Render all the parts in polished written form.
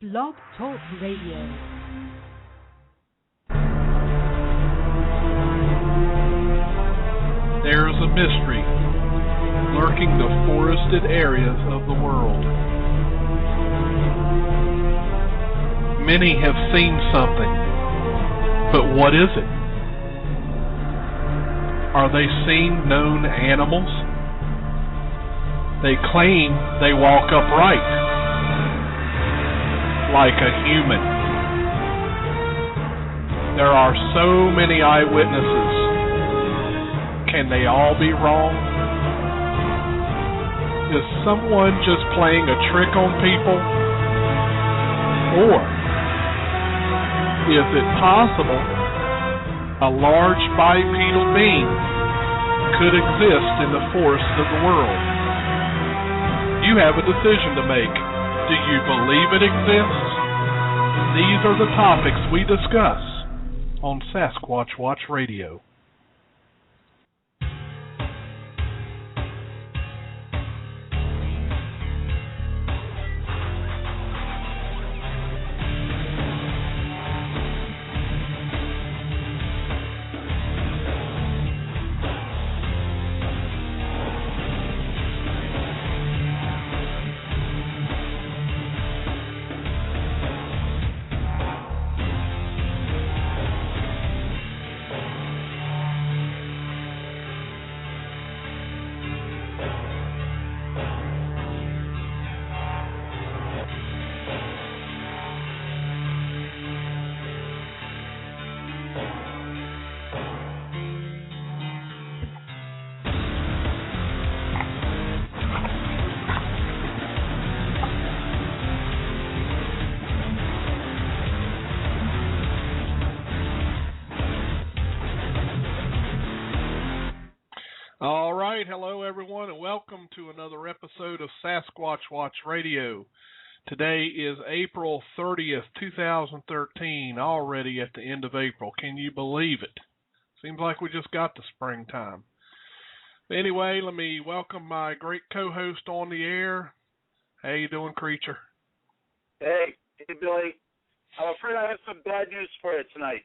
Blog Talk Radio. There is a mystery lurking the forested areas of the world. Many have seen something, but what is it? Are they seeing known animals? They claim they walk upright, like a human. There are so many eyewitnesses. Can they all be wrong? Is someone just playing a trick on people? Or is it possible a large bipedal being could exist in the forests of the world? You have a decision to make. Do you believe it exists? These are the topics we discuss on Sasquatch Watch Radio. All right, hello everyone, and welcome to another episode of Sasquatch Watch Radio. Today is April 30th, 2013, already at the end of April. Can you believe it? Seems like we just got to springtime. But anyway, let me welcome my great co-host on the air. How you doing, creature? Hey, Billy. I'm afraid I have some bad news for you tonight.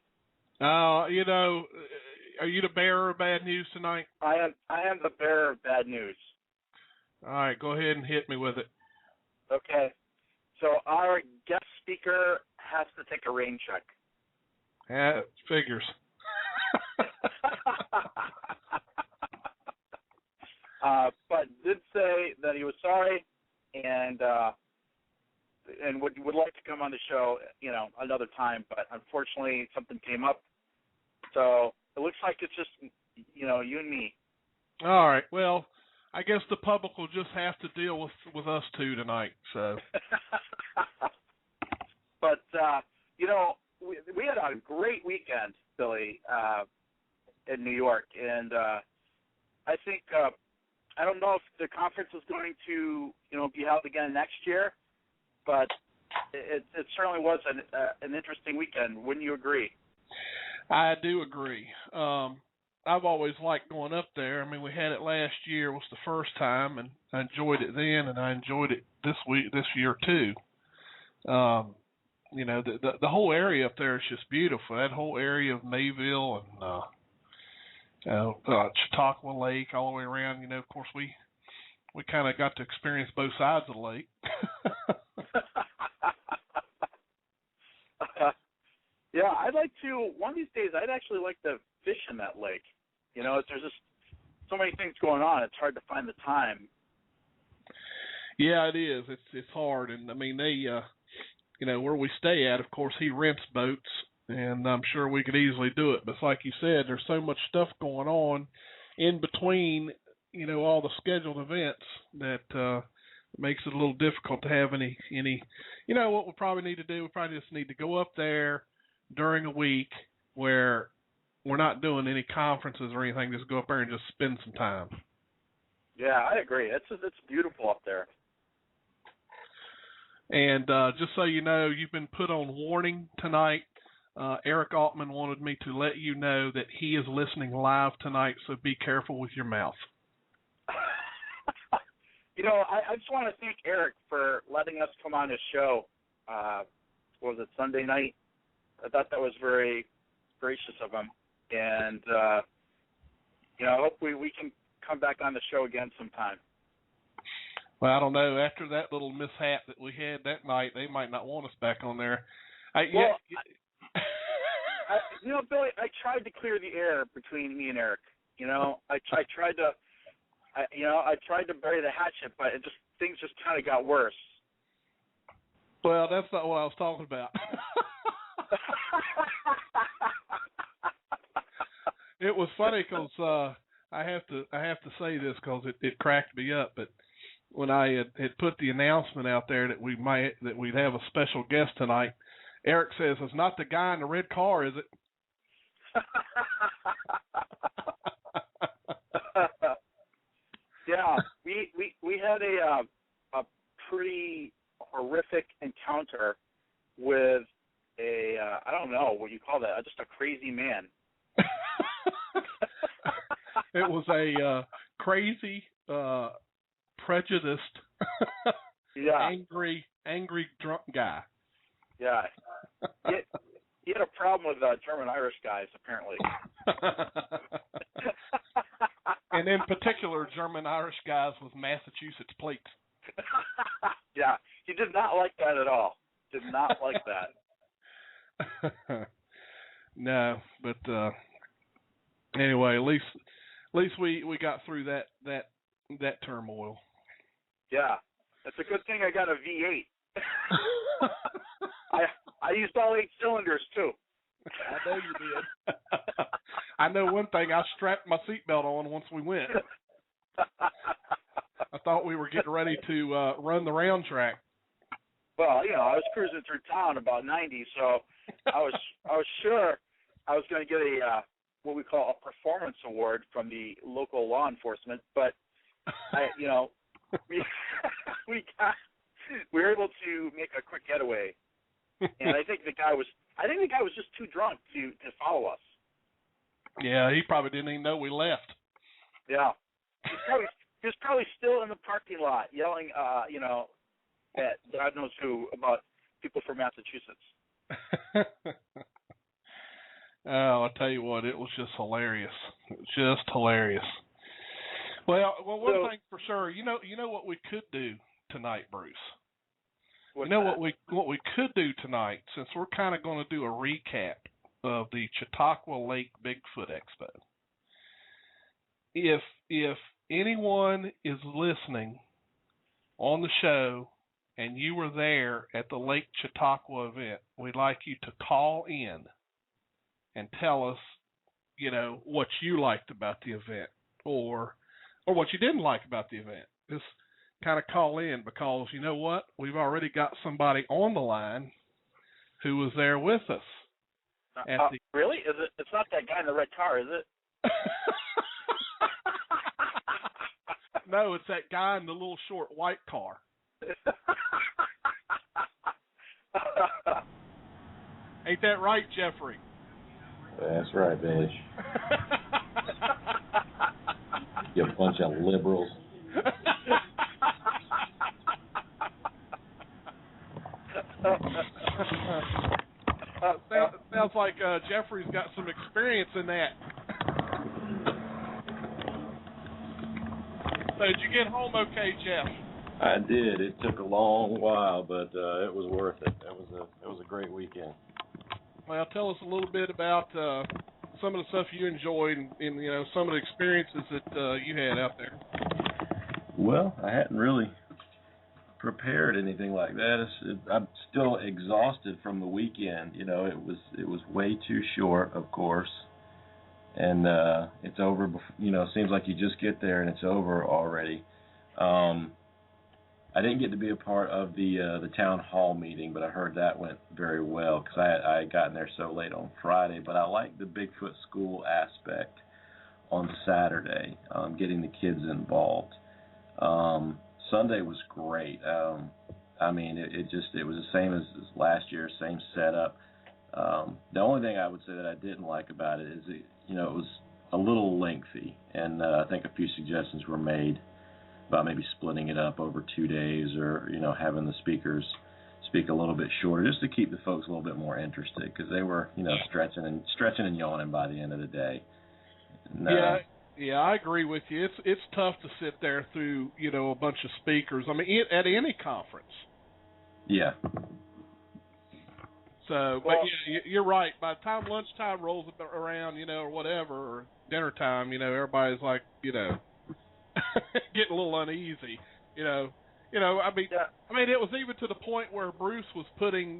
Are you the bearer of bad news tonight? I am the bearer of bad news. All right, go ahead and hit me with it. Okay. So our guest speaker has to take a rain check. Yeah, figures. But did say that he was sorry and would like to come on the show, another time. But unfortunately, something came up. So it looks like it's just, you and me. All right. Well, I guess the public will just have to deal with us two tonight. So. But, we had a great weekend, Billy, in New York. And I think, I don't know if the conference is going to, be held again next year, but it certainly was an interesting weekend. Wouldn't you agree? I do agree. I've always liked going up there. I mean, we had it last year, was the first time, and I enjoyed it then, and I enjoyed it this year too. The whole area up there is just beautiful. That whole area of Mayville and Chautauqua Lake all the way around. Of course, we kind of got to experience both sides of the lake. Yeah, I'd like to, one of these days, I'd actually like to fish in that lake. There's just so many things going on, it's hard to find the time. Yeah, it is. It's hard. And, I mean, they, where we stay at, of course, he rents boats, and I'm sure we could easily do it. But like you said, there's so much stuff going on in between, all the scheduled events that makes it a little difficult to have any, what we probably need to do, we probably just need to go up there during a week where we're not doing any conferences or anything, just go up there and just spend some time. Yeah, I agree. It's beautiful up there. And just so you know, you've been put on warning tonight. Eric Altman wanted me to let you know that he is listening live tonight, so be careful with your mouth. I just want to thank Eric for letting us come on his show what was it, Sunday night. I thought that was very gracious of him, and hopefully we can come back on the show again sometime. Well, I don't know. After that little mishap that we had that night, they might not want us back on there. Billy, I tried to clear the air between me and Eric. I tried to bury the hatchet, but things just kind of got worse. Well, that's not what I was talking about. It was funny because I have to say this because it cracked me up. But when I had put the announcement out there that we'd have a special guest tonight, Eric says, "It's not the guy in the red car, is it?" Yeah, we had a pretty horrific encounter with a I don't know what you call that, just a crazy man. It was a crazy, prejudiced, yeah, angry drunk guy. Yeah, he had a problem with German Irish guys apparently. And in particular, German Irish guys with Massachusetts plates. Yeah, he did not like that at all. Did not like that. No, but anyway, at least we got through that turmoil. Yeah, it's a good thing I got a V8. I used all 8 cylinders too. I know you did. I know one thing. I strapped my seatbelt on once we went. I thought we were getting ready to run the round track. Well, I was cruising through town about 90, so I was sure I was going to get a what we call a performance award from the local law enforcement, but we were able to make a quick getaway, and I think the guy was just too drunk to follow us. Yeah, he probably didn't even know we left. Yeah, he was probably still in the parking lot yelling, at God knows who about people from Massachusetts. Oh, I'll tell you what, it was just hilarious. It was just hilarious. Well, one thing for sure, you know what we could do tonight, Bruce. What we could do tonight, since we're kind of going to do a recap of the Chautauqua Lake Bigfoot Expo. If anyone is listening on the show and you were there at the Lake Chautauqua event, we'd like you to call in and tell us, what you liked about the event or what you didn't like about the event. Just kind of call in, because you know what? We've already got somebody on the line who was there with us. Really? Is it? It's not that guy in the red car, is it? No, it's that guy in the little short white car. Ain't that right, Jeffrey? That's right, bitch. You bunch of liberals. Sounds like Jeffrey's got some experience in that. So did you get home okay, Jeff? I did. It took a long while, but it was worth it. It was a great weekend. Well, tell us a little bit about some of the stuff you enjoyed and some of the experiences that you had out there. Well, I hadn't really prepared anything like that. I'm still exhausted from the weekend. It was way too short, of course, and it's over. Seems like you just get there and it's over already. I didn't get to be a part of the town hall meeting, but I heard that went very well because I had gotten there so late on Friday. But I liked the Bigfoot school aspect on Saturday, getting the kids involved. Sunday was great. It was the same as last year, same setup. The only thing I would say that I didn't like about it is it was a little lengthy, and I think a few suggestions were made about maybe splitting it up over 2 days, or having the speakers speak a little bit shorter, just to keep the folks a little bit more interested, because they were, stretching and yawning by the end of the day. And, yeah, I agree with you. It's tough to sit there through, a bunch of speakers. I mean, at any conference. Yeah. So, but you're right. By the time lunchtime rolls around, or whatever, or dinner time, everybody's like, getting a little uneasy, I mean, it was even to the point where Bruce was putting,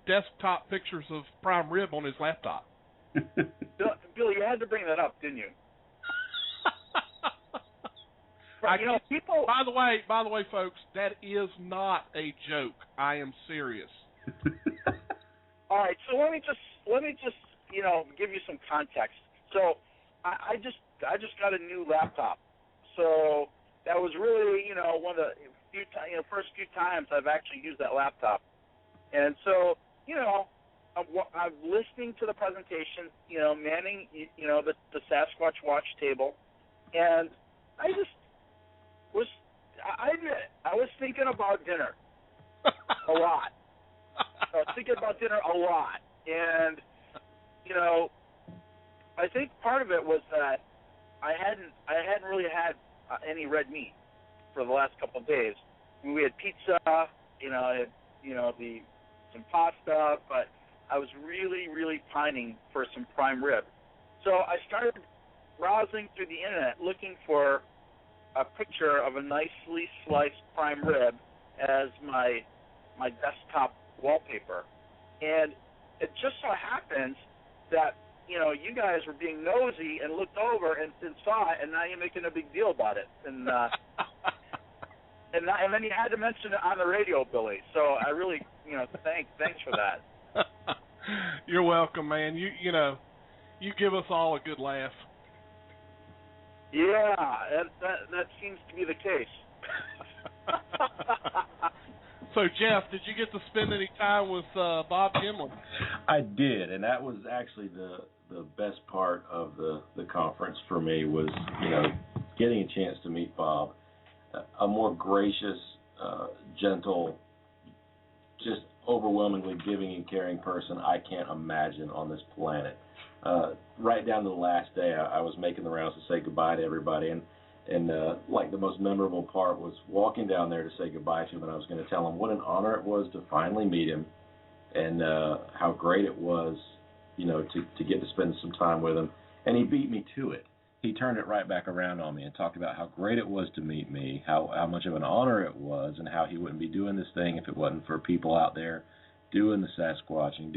desktop pictures of prime rib on his laptop. Bill, you had to bring that up, didn't you? People. By the way, folks, that is not a joke. I am serious. All right, so let me just give you some context. So I just got a new laptop. So that was really one of the first few times I've actually used that laptop. And so I'm listening to the presentation, manning the Sasquatch watch table, and I admit I was thinking about dinner a lot. I was thinking about dinner a lot, and I think part of it was that I hadn't really had any red meat for the last couple of days. I mean, we had pizza, I had some pasta, but I was really, really pining for some prime rib. So I started browsing through the internet looking for a picture of a nicely sliced prime rib as my desktop wallpaper. And it just so happens that, you guys were being nosy and looked over and saw it, and now you're making a big deal about it. And and then you had to mention it on the radio, Billy. So I really, thanks for that. You're welcome, man. You give us all a good laugh. Yeah, that seems to be the case. So, Jeff, did you get to spend any time with Bob Gimlin? I did, and that was actually the best part of the conference for me was, getting a chance to meet Bob. A more gracious, gentle, just overwhelmingly giving and caring person I can't imagine on this planet. Right down to the last day, I was making the rounds to say goodbye to everybody, and like the most memorable part was walking down there to say goodbye to him, and I was going to tell him what an honor it was to finally meet him, and how great it was, to get to spend some time with him. And he beat me to it. He turned it right back around on me and talked about how great it was to meet me, how much of an honor it was, and how he wouldn't be doing this thing if it wasn't for people out there doing the Sasquatching,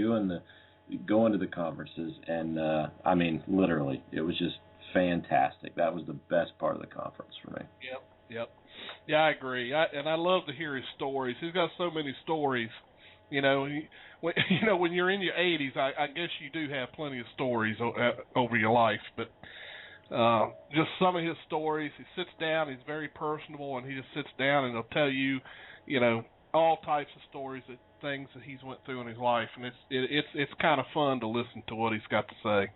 going to the conferences. And, I mean, literally, it was just fantastic. That was the best part of the conference for me. Yep. Yeah, I agree. And I love to hear his stories. He's got so many stories. When you're in your 80s, I guess you do have plenty of stories over your life. But just some of his stories, he sits down, he's very personable, and he just sits down and he'll tell you, all types of stories, things that he's went through in his life. And it's kind of fun to listen to what he's got to say.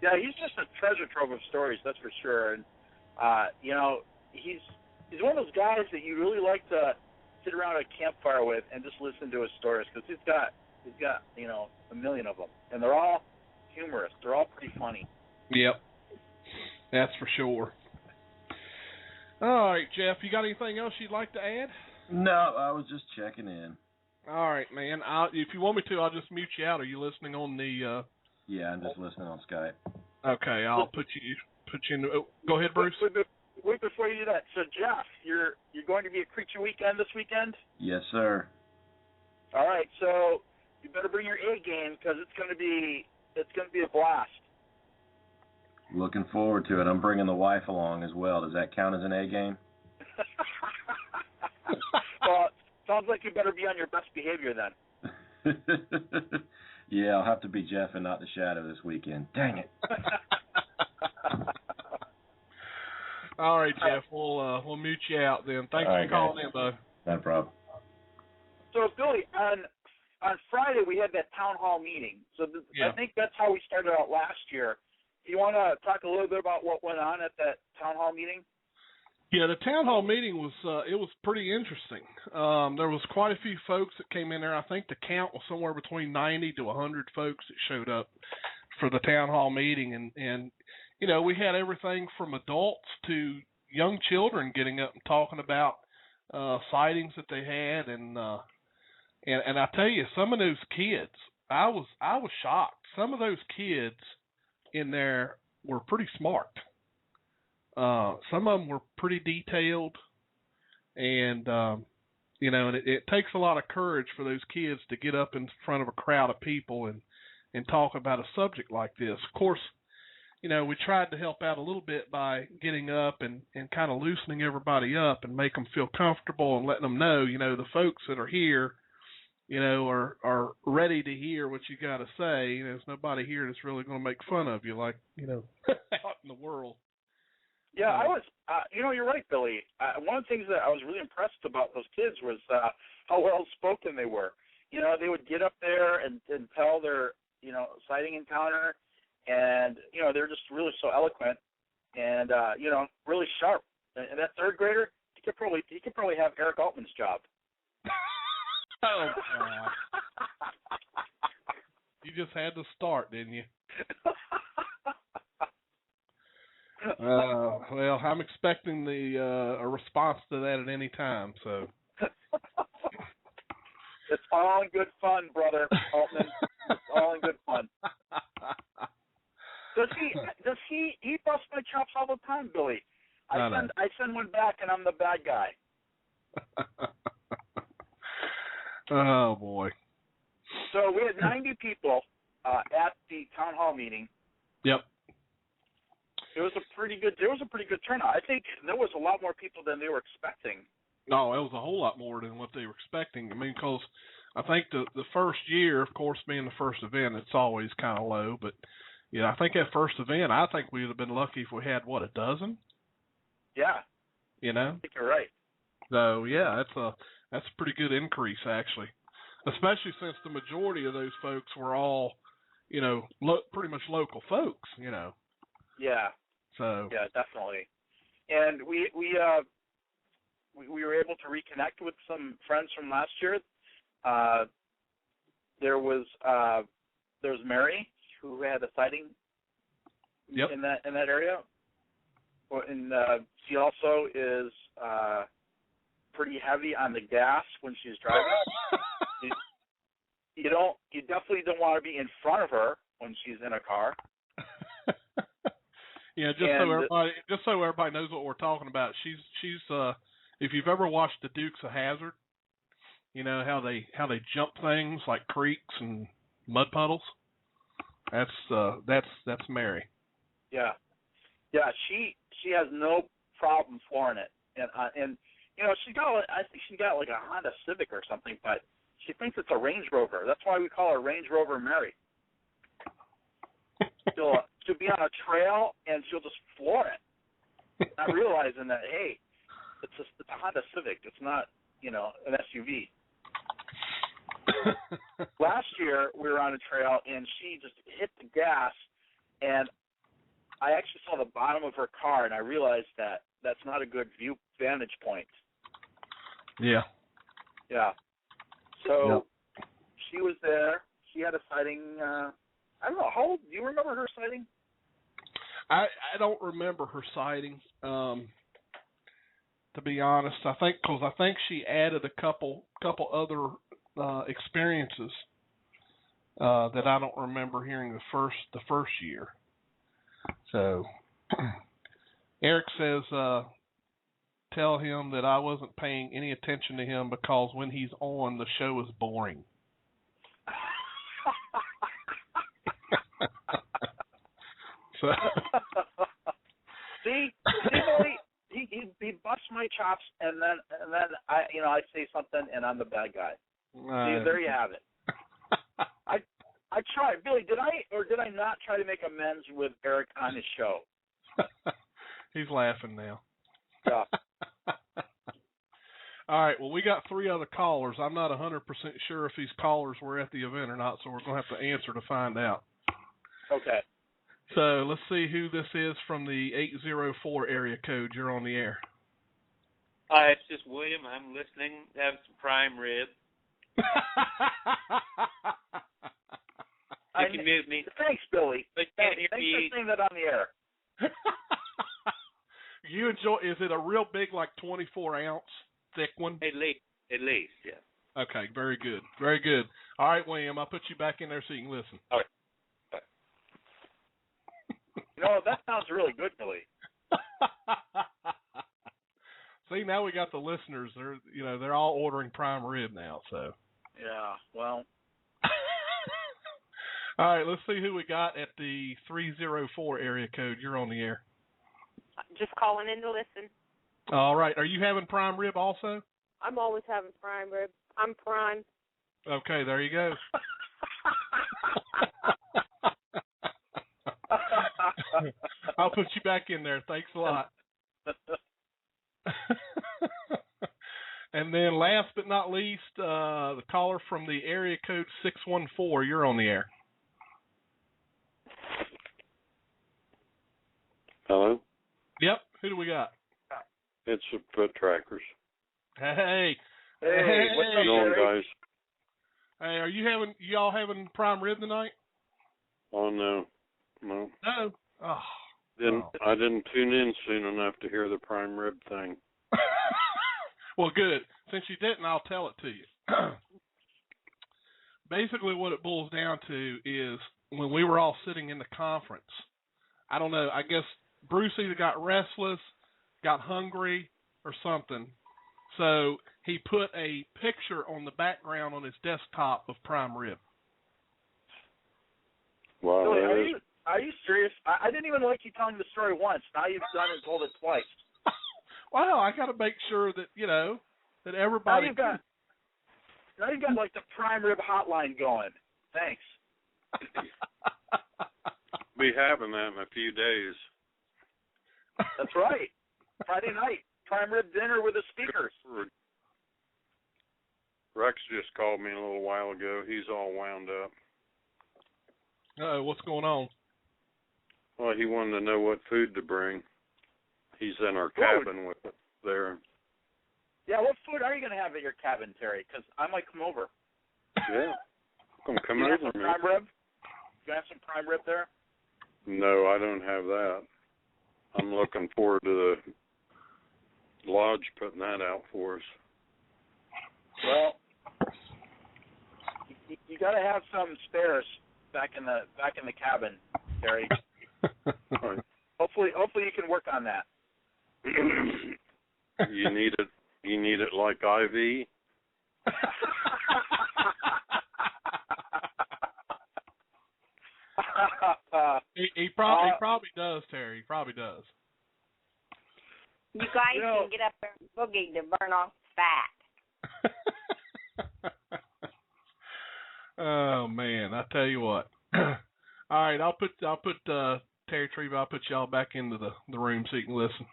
Yeah, he's just a treasure trove of stories, that's for sure. And he's one of those guys that you really like to sit around a campfire with and just listen to his stories, because he's got a million of them, and they're all humorous. They're all pretty funny. Yep, that's for sure. All right, Jeff, you got anything else you'd like to add? No, I was just checking in. All right, man. If you want me to, I'll just mute you out. Are you listening on the? Yeah, I'm just listening on Skype. Okay, I'll put you in. Go ahead, Bruce. Wait before you do that. So, Jeff, you're going to be at Creature Weekend this weekend? Yes, sir. All right, so you better bring your A game, because it's going to be a blast. Looking forward to it. I'm bringing the wife along as well. Does that count as an A game? Well, sounds like you better be on your best behavior then. Yeah, I'll have to be Jeff and not the Shadow this weekend. Dang it. All right, Jeff. We'll mute you out then. Thanks for calling in, bud. No problem. So, Billy, on Friday we had that town hall meeting. So I think that's how we started out last year. Do you want to talk a little bit about what went on at that town hall meeting? Yeah, the town hall meeting was it was pretty interesting. There was quite a few folks that came in there. I think the count was somewhere between 90 to 100 folks that showed up for the town hall meeting, and you know, we had everything from adults to young children getting up and talking about sightings that they had, and I tell you, some of those kids, I was shocked. Some of those kids in there were pretty smart. Some of them were pretty detailed, and you know, and it takes a lot of courage for those kids to get up in front of a crowd of people and talk about a subject like this. Of course, you know, we tried to help out a little bit by getting up and kind of loosening everybody up and make them feel comfortable and letting them know, you know, the folks that are here, you know, are ready to hear what you got to say. You know, there's nobody here that's really going to make fun of you like, you know, out in the world. Yeah, I was, you know, you're right, Billy. One of the things that I was really impressed about those kids was how well spoken they were. You know, they would get up there and tell their, you know, sighting encounter, and, you know, they're just really so eloquent and, you know, really sharp. And that third grader, he could probably have Eric Altman's job. Oh, God. You just had to start, didn't you? Well, I'm expecting a response to that at any time. So it's all in good fun, brother Altman. It's all in good fun. Does he busts my chops all the time, Billy? I send one back, and I'm the bad guy. Oh boy. So we had 90 people at the town hall meeting. Yep. There was a pretty good turnout. I think there was a lot more people than they were expecting. No, it was a whole lot more than what they were expecting. I mean, because I think the first year, of course, being the first event, it's always kind of low. But yeah, I think that first event, I think we would have been lucky if we had a dozen. Yeah. You know. I think you're right. So yeah, that's a pretty good increase actually, especially since the majority of those folks were all, you know, pretty much local folks. You know. Yeah. So yeah, definitely. And we were able to reconnect with some friends from last year. There was Mary, who had a sighting. Yep. in that area. And she also is pretty heavy on the gas when she's driving. You definitely don't want to be in front of her when she's in a car. Yeah, just so everybody knows what we're talking about. She's if you've ever watched the Dukes of Hazzard, you know how they jump things like creeks and mud puddles. That's Mary. Yeah, she has no problem flooring it, and you know I think she got like a Honda Civic or something, but she thinks it's a Range Rover. That's why we call her Range Rover Mary. She'll be on a trail and she'll just floor it, not realizing that, hey, it's a Honda Civic. It's not, you know, an SUV. Last year we were on a trail and she just hit the gas, and I actually saw the bottom of her car, and I realized that that's not a good vantage point. Yeah. Yeah. So She was there. She had a sighting. I don't know. How old? Do you remember her sighting? I don't remember her sighting. To be honest, I think she added a couple other experiences that I don't remember hearing the first year. So Eric says, tell him that I wasn't paying any attention to him because when he's on, the show is boring. So see, he busts my chops, and then I say something, and I'm the bad guy. See, there you have it. I tried, Billy. Did I not try to make amends with Eric on his show? He's laughing now. Yeah. All right. Well, we got 3 other callers. I'm not 100% sure if these callers were at the event or not, so we're going to have to answer to find out. Okay. So let's see who this is from the 804 area code. You're on the air. Hi, it's just William. I'm listening. Have some prime rib. You can mute me. Thanks, Billy. But Thanks can't for hear me. saying that on the air. You enjoy? Is it a real big, like 24-ounce thick one? At least, yeah. Okay, very good, very good. All right, William, I'll put you back in there so you can listen. All right. That sounds really good, Billy. See, now we got the listeners. They're all ordering prime rib now. So. Yeah. Well. All right, let's see who we got at the 304 area code. You're on the air. Just calling in to listen. All right. Are you having prime rib also? I'm always having prime rib. I'm prime. Okay, there you go. I'll put you back in there. Thanks a lot. And then last but not least, the caller from the area code 614. You're on the air. Hello? Yep. Who do we got? It's the Foot Trackers. Hey. Hey, what's How up, you doing, Jerry? guys? Hey, are y'all having prime rib tonight? Oh, no. No. No. Oh. I didn't tune in soon enough to hear the prime rib thing. Well, good. Since you didn't, I'll tell it to you. Basically, what it boils down to is when we were all sitting in the conference, I don't know, I guess Bruce either got restless, got hungry, or something. So he put a picture on the background on his desktop of prime rib. Wow, Billy, are you serious? I didn't even like you telling the story once. Now you've done and told it twice. Well, I got to make sure that, that everybody... Now you've got like the prime rib hotline going. Thanks. be having that in a few days. That's right. Friday night, prime rib dinner with the speakers. Rex just called me a little while ago. He's all wound up. What's going on? Well, he wanted to know what food to bring. He's in our cabin with it there. Yeah, what food are you going to have at your cabin, Terry? Because I might come over. Yeah. Come you over, have some man. prime rib? You have some prime rib there? No, I don't have that. I'm looking forward to the lodge putting that out for us. Well, you got to have some spares back in the cabin, Terry. Right. Hopefully you can work on that. You need it like IV? He probably does, Terry. He probably does. You guys can get up there and boogie to burn off fat. Oh man, I tell you what. All right, I'll put Terry Treva. I'll put y'all back into the room so you can listen.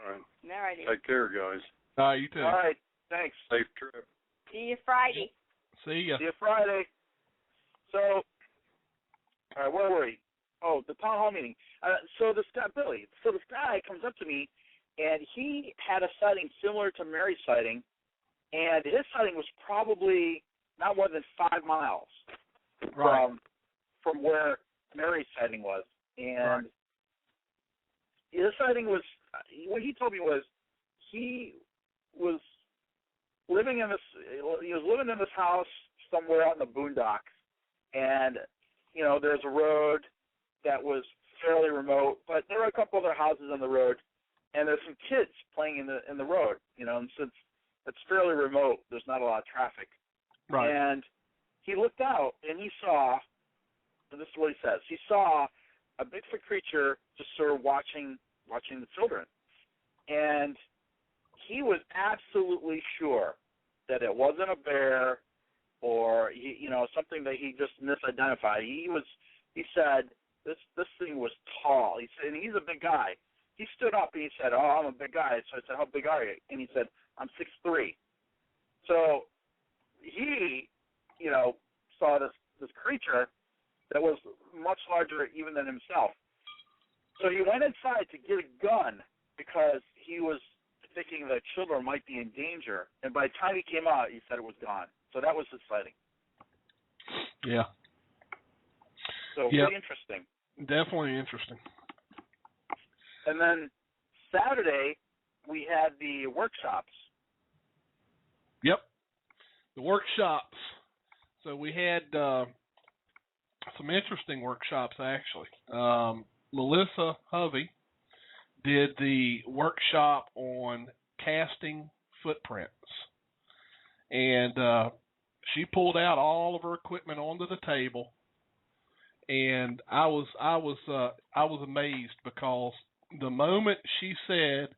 All right. All righty. Take care, guys. All right, you too. All right, thanks. Safe trip. See you Friday. See ya. See you Friday. So, all right, where were we? Oh, the town hall meeting. So this guy comes up to me, and he had a sighting similar to Mary's sighting, and his sighting was probably not more than 5 miles from where Mary's sighting was. And his sighting was, what he told me was, he was living in this house somewhere out in the boondocks, and there's a road that was fairly remote, but there were a couple other houses on the road, and there's some kids playing in the road, and since it's fairly remote, there's not a lot of traffic. Right. And he looked out and he saw, and this is what he says, he saw a Bigfoot creature just sort of watching the children. And he was absolutely sure that it wasn't a bear or something that he just misidentified. He said this thing was tall. He said, and he's a big guy. He stood up and he said, "Oh, I'm a big guy." So I said, "How big are you?" And he said, "I'm 6'3". So he, saw this creature that was much larger even than himself. So he went inside to get a gun because he was thinking the children might be in danger. And by the time he came out, he said it was gone. So that was his sighting. Yeah. So pretty interesting. Definitely interesting. And then Saturday, we had the workshops. Yep. The workshops. So we had some interesting workshops, actually. Melissa Hovey did the workshop on casting footprints. And she pulled out all of her equipment onto the table. And I was amazed because the moment she said,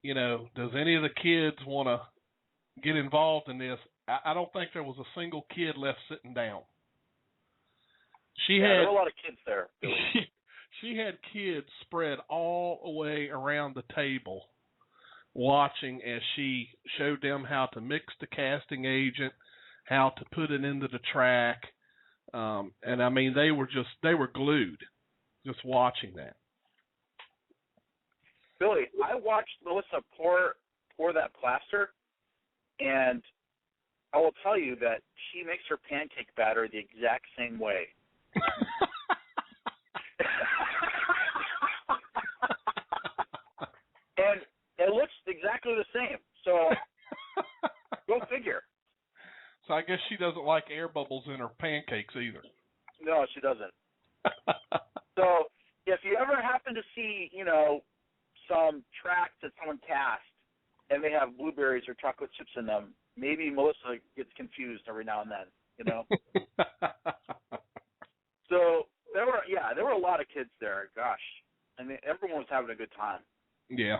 you know, does any of the kids want to get involved in this, I don't think there was a single kid left sitting down. There were a lot of kids there, Billy. She had kids spread all the way around the table watching as she showed them how to mix the casting agent, how to put it into the track. And I mean, they were glued just watching that. Billy, I watched Melissa pour that plaster, and I will tell you that she makes her pancake batter the exact same way. And it looks exactly the same. So go figure. So I guess she doesn't like air bubbles in her pancakes either. No, she doesn't. So if you ever happen to see, you know, some tracks that someone cast and they have blueberries or chocolate chips in them, maybe Melissa gets confused every now and then, you know. So there were a lot of kids there. Gosh, I mean, everyone was having a good time. Yeah.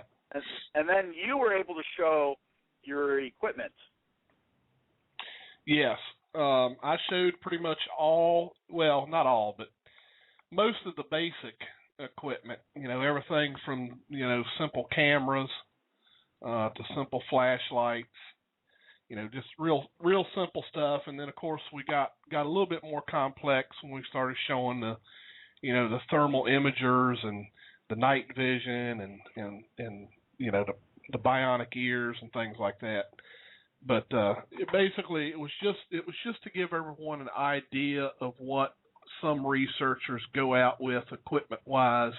And then you were able to show your equipment. Yes. I showed pretty much not all, but most of the basic equipment, you know, everything from, you know, simple cameras to simple flashlights, you know, just real simple stuff. And then, of course, we got a little bit more complex when we started showing the, you know, the thermal imagers and the night vision and you know, the bionic ears and things like that. But it was just to give everyone an idea of what some researchers go out with equipment-wise,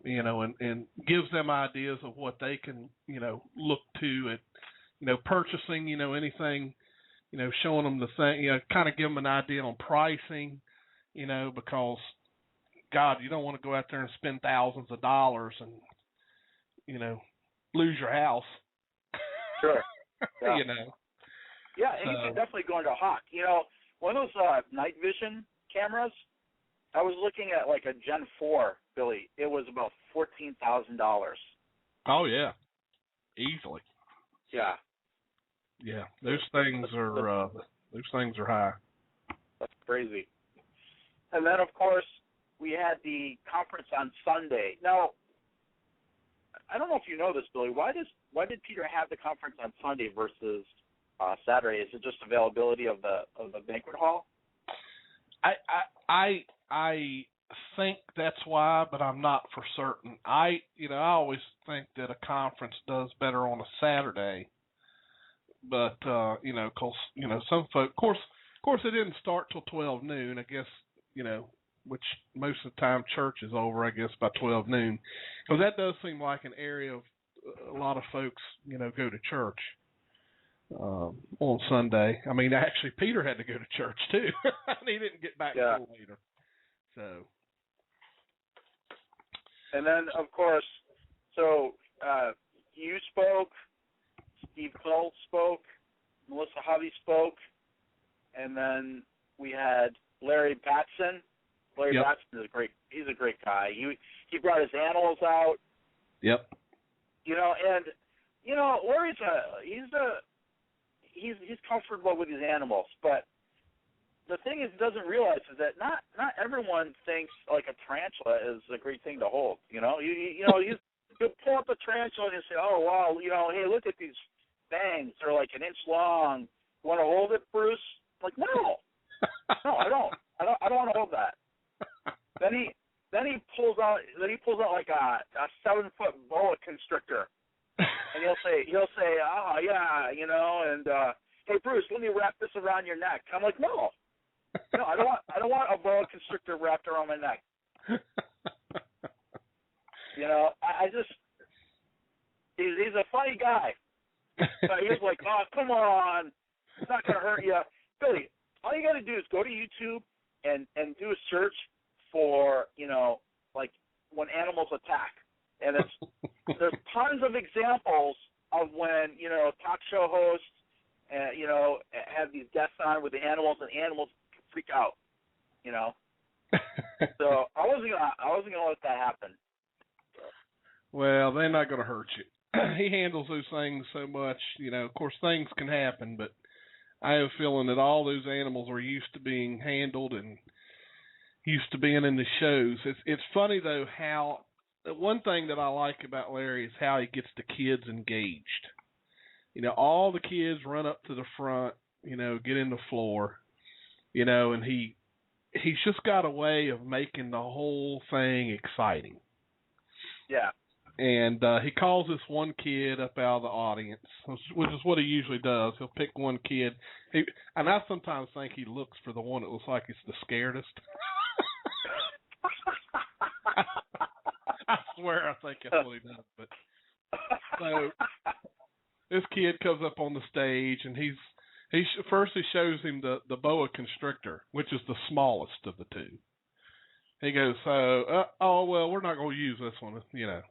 you know, and gives them ideas of what they can, you know, look to at, you know, purchasing, you know, anything, you know, showing them the thing, you know, kind of give them an idea on pricing, you know, because, God, you don't want to go out there and spend thousands of dollars and, you know, lose your house. Sure. Yeah. You know. Yeah, and you can definitely go into Hawk. You know, one of those night vision cameras, I was looking at like a Gen 4, Billy. It was about $14,000. Oh, yeah. Easily. Yeah. Yeah. Those things are high. That's crazy. And then, of course, we had the conference on Sunday. Now, I don't know if you know this, Billy. Why did Peter have the conference on Sunday versus Saturday? Is it just availability of the banquet hall? I think that's why, but I'm not for certain. I always think that a conference does better on a Saturday, but you know, 'cause you know, some folk, of course, it didn't start till 12 noon. I guess, you know, which most of the time church is over, I guess, by 12 noon. Because that does seem like an area of a lot of folks, you know, go to church on Sunday. I mean, actually, Peter had to go to church, too. And he didn't get back until later. So. And then, of course, you spoke, Steve Cole spoke, Melissa Hovey spoke, and then we had Larry Batson. Larry Batson he's a great guy. He brought his animals out. Yep. You know, and you know, Larry's he's comfortable with his animals, but the thing is, he doesn't realize is that not everyone thinks like a tarantula is a great thing to hold. You know, you pull up a tarantula and you say, oh wow, you know, hey, look at these fangs, they're like an inch long. You want to hold it, Bruce? I'm like, no, I don't want to hold that. Then he pulls out like a 7-foot boa constrictor. he'll say, "Oh yeah, you know," and "Hey Bruce, let me wrap this around your neck." I'm like, "No, I don't want a boa constrictor wrapped around my neck." You know, I just he's a funny guy. But he was like, "Oh, come on, it's not gonna hurt you, Billy. All you got to do is go to YouTube and do a search for, you know, like when animals attack, and there's tons of examples of when, you know, talk show hosts, you know, have these guests on with the animals, and animals freak out, you know." So I wasn't gonna let that happen. Well, they're not gonna hurt you. He handles those things so much, you know. Of course, things can happen, but I have a feeling that all those animals are used to being handled and used to being in the shows. It's funny though how one thing that I like about Larry is how he gets the kids engaged. You know, all the kids run up to the front, you know, get in the floor, you know, and he's just got a way of making the whole thing exciting. Yeah. And he calls this one kid up out of the audience, which is what he usually does. He'll pick one kid. And I sometimes think he looks for the one that looks like he's the scaredest. I swear I think that's what he does. But so this kid comes up on the stage, and first he shows him the boa constrictor, which is the smallest of the two. He goes, "Oh well, we're not going to use this one, you know."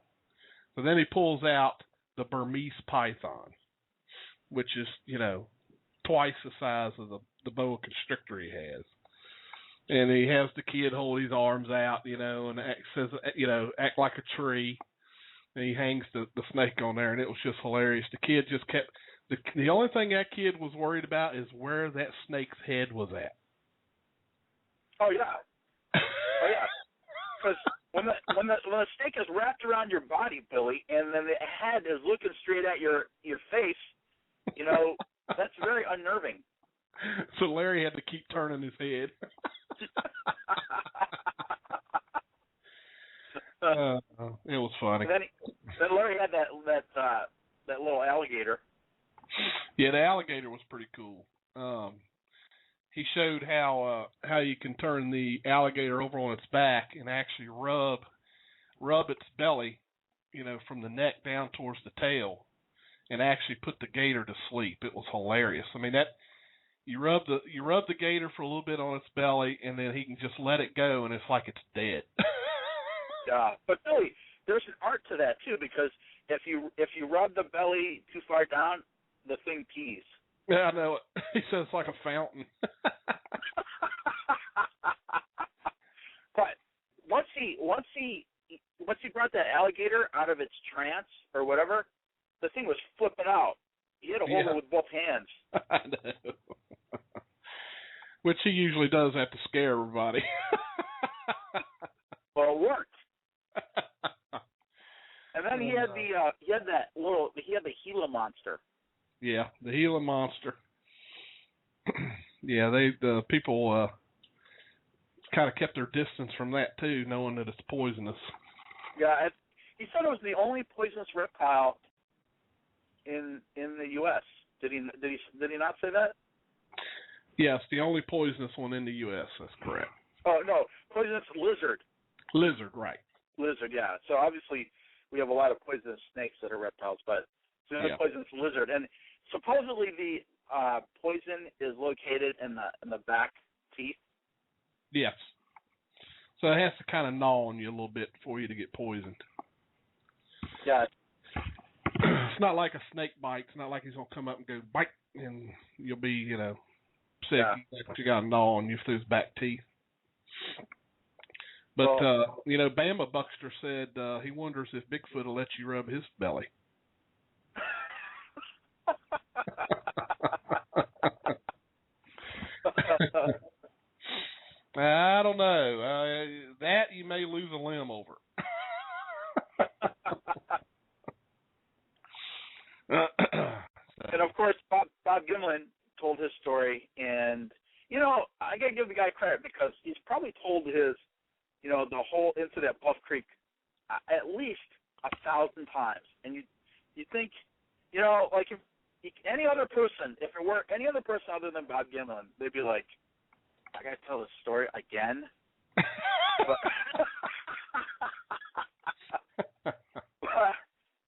So then he pulls out the Burmese python, which is, you know, twice the size of the boa constrictor he has. And he has the kid hold his arms out, you know, and act like a tree. And he hangs the snake on there, and it was just hilarious. The kid just kept the only thing that kid was worried about is where that snake's head was at. Oh yeah, because when the snake is wrapped around your body, Billy, and then the head is looking straight at your face, you know, that's very unnerving. So Larry had to keep turning his head. It was funny. Then Larry had that little alligator. Yeah, the alligator was pretty cool. He showed how you can turn the alligator over on its back and actually rub its belly, you know, from the neck down towards the tail, and actually put the gator to sleep. It was hilarious. I mean, that you rub the gator for a little bit on its belly, and then he can just let it go, and it's like it's dead. Yeah, but Billy, there's an art to that too, because if you rub the belly too far down, the thing pees. Yeah, I know it. He says it's like a fountain. But once he brought that alligator out of its trance or whatever, the thing was flipping out. He had to hold it with both hands. I know. Which he usually does that to scare everybody. Well, it worked. And then he had the Gila monster. Yeah, the Gila monster. Yeah, the people kind of kept their distance from that too, knowing that it's poisonous. Yeah, he said it was the only poisonous reptile in the U.S. Did he not say that? Yes, the only poisonous one in the U.S. That's correct. Oh no, poisonous lizard. Lizard, right? Lizard, yeah. So obviously we have a lot of poisonous snakes that are reptiles, but it's a poisonous lizard, and supposedly the poison is located in the back teeth. Yes. So it has to kind of gnaw on you a little bit for you to get poisoned. Yeah. It's not like a snake bite. It's not like he's going to come up and go bite and you'll be, you know, sick. Yeah. You got to gnaw on you through his back teeth. But, you know, Bama Buckster said he wonders if Bigfoot will let you rub his belly. I don't know. That you may lose a limb over. And of course, Bob Gimlin told his story, and you know, I gotta give the guy credit because he's probably told his, you know, the whole incident at Bluff Creek at least 1,000 times. And you think You know, like if any other person, if it were any other person other than Bob Gimlin, they'd be like, I gotta tell this story again.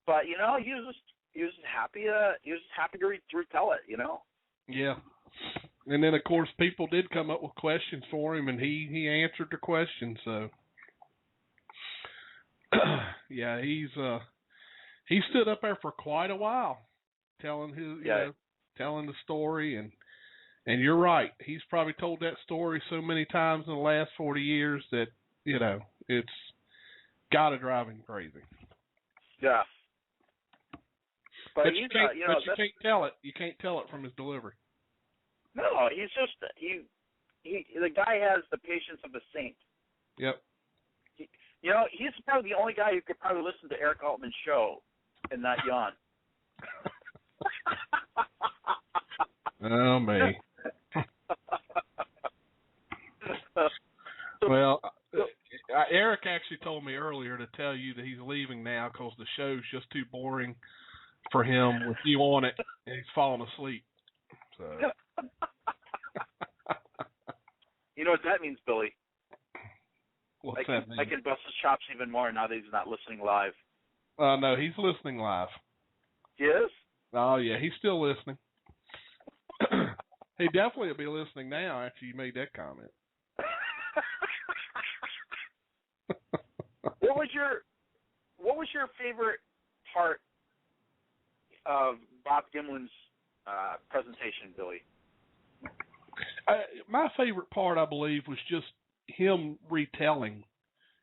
But you know, he was just happy to retell it. You know. Yeah. And then of course people did come up with questions for him, and he answered the questions. So yeah, he stood up there for quite a while, telling telling the story, and you're right. He's probably told that story so many times in the last 40 years that, you know, it's got to drive him crazy. Yeah. But you can't tell it. You can't tell it from his delivery. No, he's just the guy has the patience of a saint. Yep. You know, he's probably the only guy who could probably listen to Eric Altman's show and not yawn. Oh, me. Well, Eric actually told me earlier to tell you that he's leaving now because the show's just too boring for him with you on it, and he's falling asleep. So. You know what that means, Billy? What's that mean? I can bust his chops even more now that he's not listening live. No, he's listening live. He is? Oh, yeah, he's still listening. He definitely will be listening now after you made that comment. What was your favorite part of Bob Gimlin's presentation, Billy? My favorite part, I believe, was just him retelling,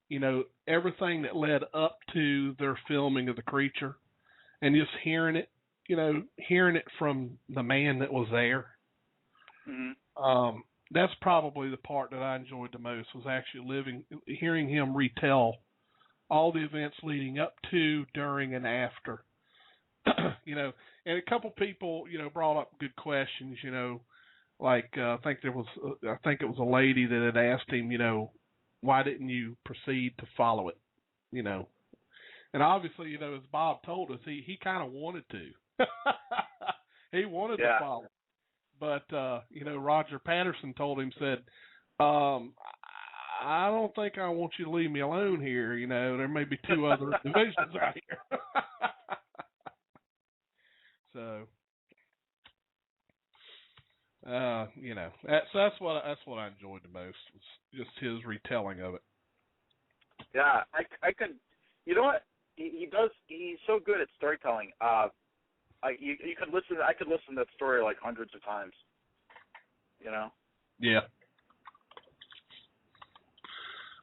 you know, everything that led up to their filming of the creature, and just hearing it, you know, hearing it from the man that was there. Mm-hmm. That's probably the part that I enjoyed the most, was actually hearing him retell all the events leading up to, during, and after. You know, and a couple people, you know, brought up good questions, you know, like I think it was a lady that had asked him, you know, why didn't you proceed to follow it, you know? And obviously, you know, as Bob told us, he kind of wanted to. He wanted to follow it. But, you know, Roger Patterson told him, said, I don't think I want you to leave me alone here. You know, there may be two other divisions out here. So, you know, that's what I enjoyed the most, was just his retelling of it. Yeah, I could. You know what? He does. He's so good at storytelling. You could listen. I could listen to that story like hundreds of times. You know. Yeah.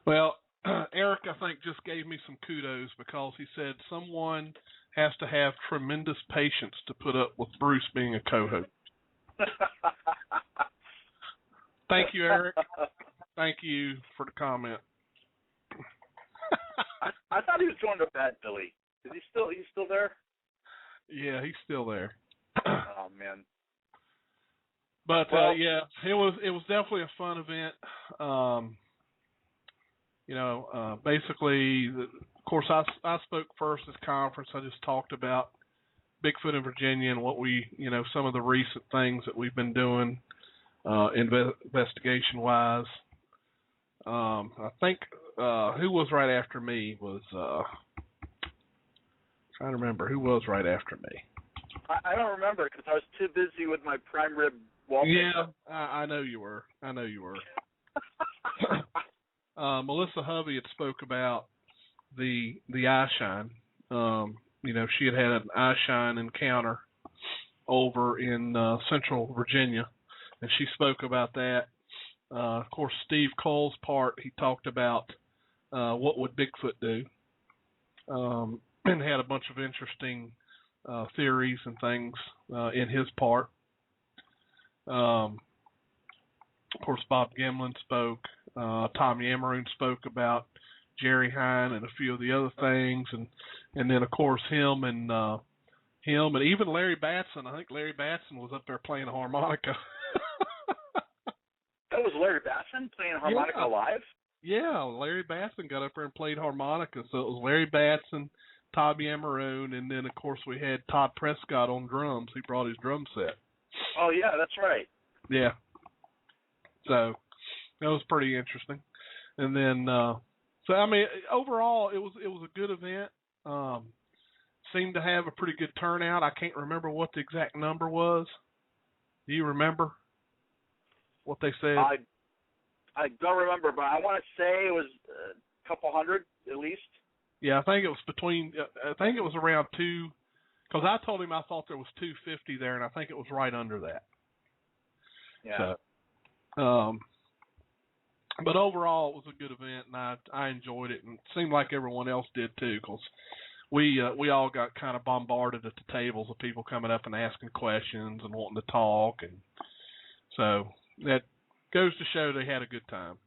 Well, Eric, I think, just gave me some kudos because he said someone has to have tremendous patience to put up with Bruce being a co-host. Thank you, Eric. Thank you for the comment. I thought he was going to bed, Billy. Is he's still there? Yeah, he's still there. Oh man. But yeah, it was definitely a fun event. You know, basically, of course, I spoke first at this conference. I just talked about Bigfoot in Virginia and what some of the recent things that we've been doing investigation-wise. I think who was right after me was trying to remember who was right after me. I don't remember because I was too busy with my prime rib wallpaper. Yeah, I know you were. Melissa Hovey had spoke about the eye shine. You know, she had an eye shine encounter over in Central Virginia, and she spoke about that. Of course, Steve Cole's part, he talked about what would Bigfoot do, and had a bunch of interesting theories and things in his part. Of course, Bob Gimlin spoke. Tom Yamaroon spoke about Jerry Hine and a few of the other things, and then of course him and even Larry Batson. I think Larry Batson was up there playing a harmonica. That was Larry Batson playing harmonica live? Yeah, Larry Batson got up there and played harmonica. So it was Larry Batson, Todd Yamaroon, and then of course we had Todd Prescott on drums. He brought his drum set. Oh yeah, that's right. Yeah. So that was pretty interesting. And then, so I mean, overall it was a good event. Seemed to have a pretty good turnout. I can't remember what the exact number was. Do you remember what they said? I don't remember, but I want to say it was a couple hundred at least. Yeah, I think it was between. I think it was around 2. Because I told him I thought there was 250 there, and I think it was right under that. Yeah. So, but overall, it was a good event, and I enjoyed it, and it seemed like everyone else did too, because we all got kind of bombarded at the tables of people coming up and asking questions and wanting to talk, and so that goes to show they had a good time.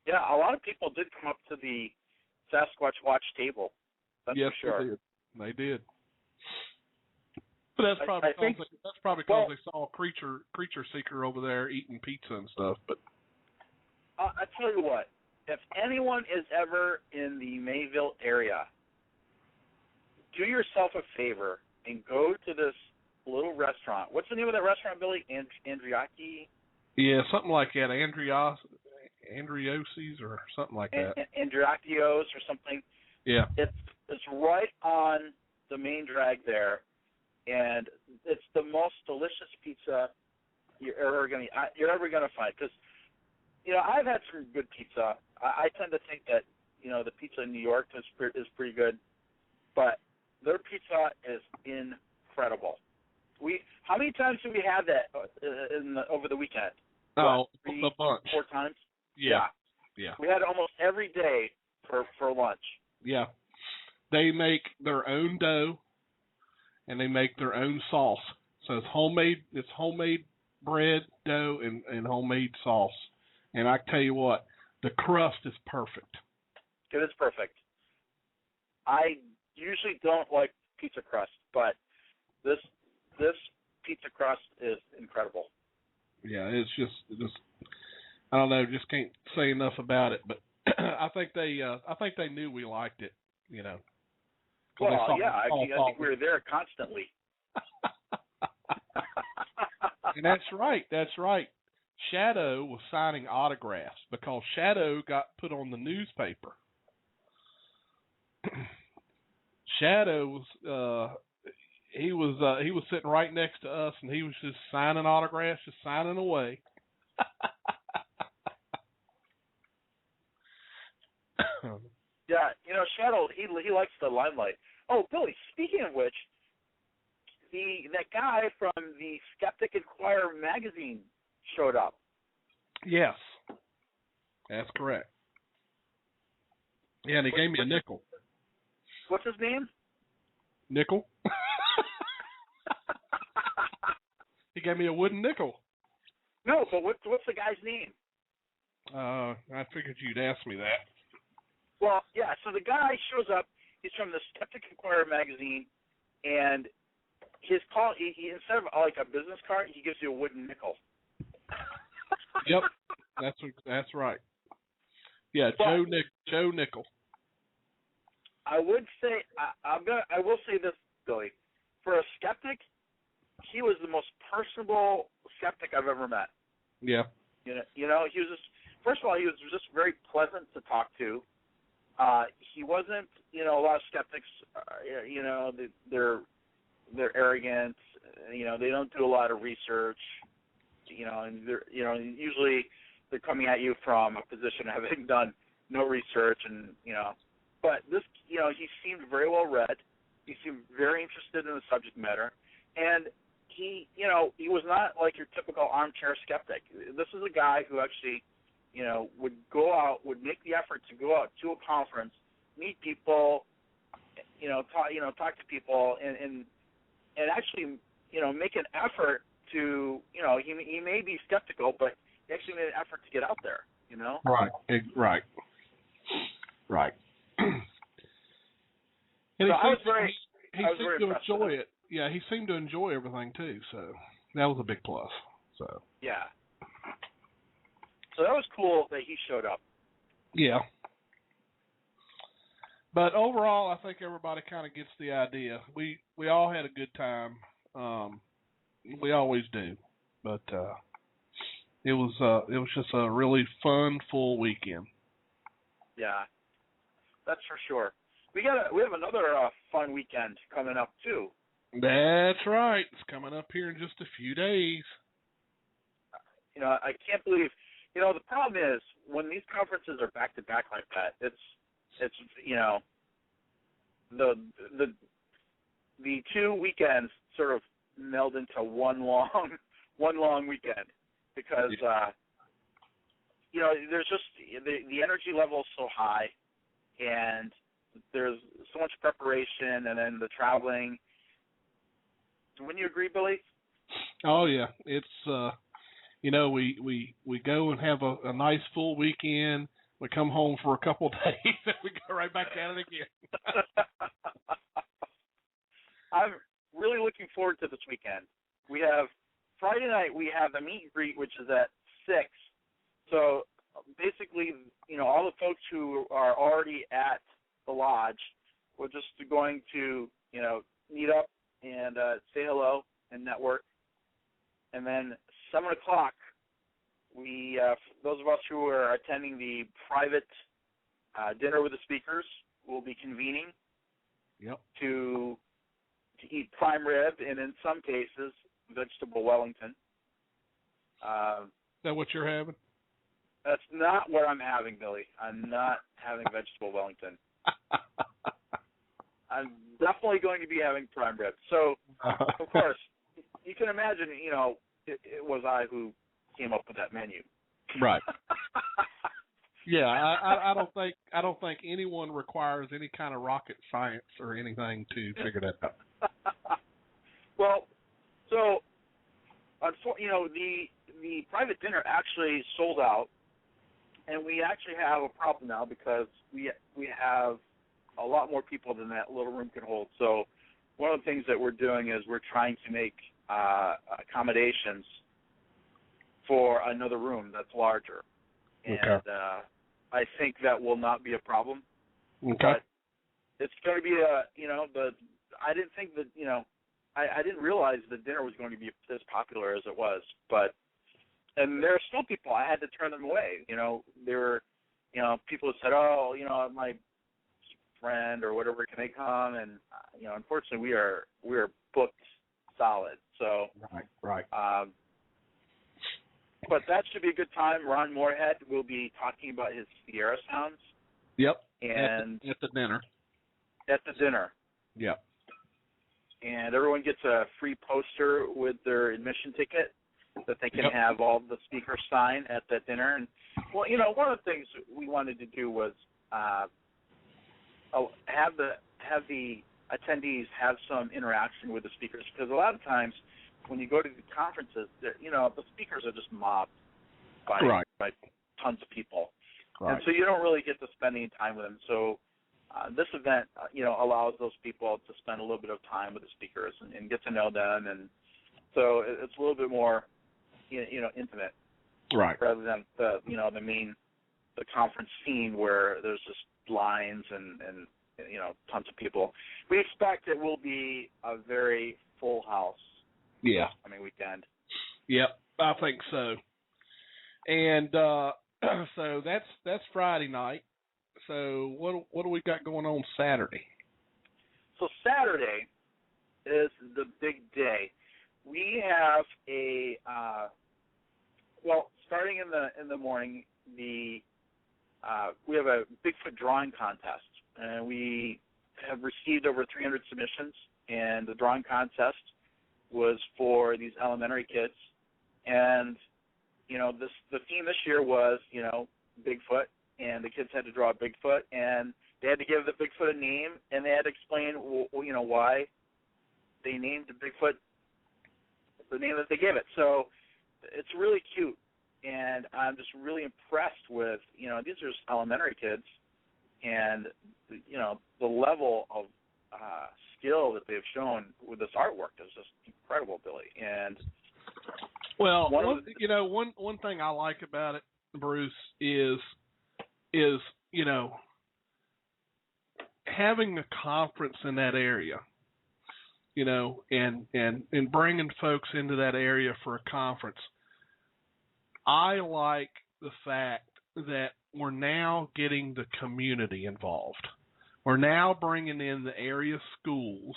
Yeah, a lot of people did come up to the Sasquatch watch table. That's yes, for sure. They did. But that's probably because they saw a creature seeker over there eating pizza and stuff. But I tell you what, if anyone is ever in the Mayville area, do yourself a favor and go to this little restaurant. What's the name of that restaurant, Billy? Andriaki? Yeah, something like that. Andriosi's or something like that. Andriakios or something. Yeah. It's right on the main drag there, and it's the most delicious pizza you're ever gonna find. Because I've had some good pizza. I tend to think that the pizza in New York is pretty good, but their pizza is incredible. How many times did we have that over the weekend? Oh, Three, a bunch. 4 times. Yeah. We had it almost every day for lunch. Yeah. They make their own dough, and they make their own sauce. So it's homemade bread, dough, and homemade sauce. And I tell you what, the crust is perfect. It is perfect. I usually don't like pizza crust, but this pizza crust is incredible. Yeah, it's just I don't know, just can't say enough about it. But I think they knew we liked it, Well, I think we were there constantly. And that's right. Shadow was signing autographs because Shadow got put on the newspaper. Shadow was he was sitting right next to us, and he was just signing autographs, just signing away. Yeah, Shadow, he likes the limelight. Oh, Billy, speaking of which, that guy from the Skeptic Inquirer magazine showed up. Yes, that's correct. Yeah, and he gave me a nickel. What's his name? Nickel? He gave me a wooden nickel. No, but what's the guy's name? I figured you'd ask me that. Well, yeah, so the guy shows up. He's from the Skeptic Inquirer magazine, and his call, he instead of like a business card, he gives you a wooden nickel. Yep, that's right. Yeah, but Joe Nickel. I would say I will say this, Billy. For a skeptic, he was the most personable skeptic I've ever met. Yeah. He was just, first of all, he was just very pleasant to talk to. He wasn't, a lot of skeptics, they're arrogant. They don't do a lot of research. And usually they're coming at you from a position of having done no research, and But this, he seemed very well read. He seemed very interested in the subject matter, and he was not like your typical armchair skeptic. This is a guy who actually, would make the effort to go out to a conference, meet people, talk to people, and actually, make an effort to, he may be skeptical, but he actually made an effort to get out there, Right. And so he seemed to enjoy it. Yeah, he seemed to enjoy everything too, so that was a big plus. So yeah. So that was cool that he showed up. Yeah. But overall, I think everybody kind of gets the idea. We all had a good time. We always do, but it was just a really fun, full weekend. Yeah, that's for sure. We have another fun weekend coming up too. That's right. It's coming up here in just a few days. I can't believe. The problem is when these conferences are back to back like that. It's the 2 weekends sort of meld into one long weekend because there's just the energy level is so high, and there's so much preparation, and then the traveling. Wouldn't you agree, Billy? Oh yeah, it's we go and have a nice full weekend. We come home for a couple of days, and we go right back at it again. I'm really looking forward to this weekend. We have Friday night. We have the meet and greet, which is at 6. So basically, all the folks who are already at the lodge, we're just going to meet up and say hello and network. And then 7 o'clock, we those of us who are attending the private dinner with the speakers will be convening. Yep. To eat prime rib and in some cases vegetable Wellington. Is that what you're having? That's not what I'm having, Billy. I'm not having vegetable Wellington. I'm definitely going to be having prime rib. So, of course, you can imagine, it was I who came up with that menu. Right. Yeah, I don't think anyone requires any kind of rocket science or anything to figure that out. Well, so the private dinner actually sold out, and we actually have a problem now because we have a lot more people than that little room can hold. So one of the things that we're doing is we're trying to make accommodations for another room that's larger. And I think that will not be a problem. Okay. But it's going to be I didn't think that, I didn't realize the dinner was going to be as popular as it was. And there are still people, I had to turn them away. There were, people who said, oh, my friend or whatever, can they come? And, unfortunately we are booked solid. So, right. But that should be a good time. Ron Moorhead will be talking about his Sierra sounds. Yep. And at the dinner. At the dinner. Yep. And everyone gets a free poster with their admission ticket that they can have all the speakers sign at that dinner. And well, one of the things we wanted to do was have the attendees have some interaction with the speakers, because a lot of times when you go to the conferences, the speakers are just mobbed by tons of people. Right. And so you don't really get to spend any time with them. So this event, allows those people to spend a little bit of time with the speakers and get to know them. And so it's a little bit more, intimate. Right. Rather than the conference scene where there's just lines and tons of people. We expect it will be a very full house. Yeah. I mean, weekend. Yep, I think so. And so that's Friday night. So what do we got going on Saturday? So Saturday is the big day. We have starting in the morning, we have a Bigfoot drawing contest, and we have received over 300 submissions, and the drawing contest was for these elementary kids. And the theme this year was Bigfoot, and the kids had to draw a Bigfoot, and they had to give the Bigfoot a name, and they had to explain why they named the Bigfoot the name that they gave it. So it's really cute, and I'm just really impressed with these are just elementary kids, and the level of skill that they've shown with this artwork is just incredible, Billy. And one thing I like about it, Bruce, is having a conference in that area, you know, and bringing folks into that area for a conference, I like the fact that we're now getting the community involved. We're now bringing in the area schools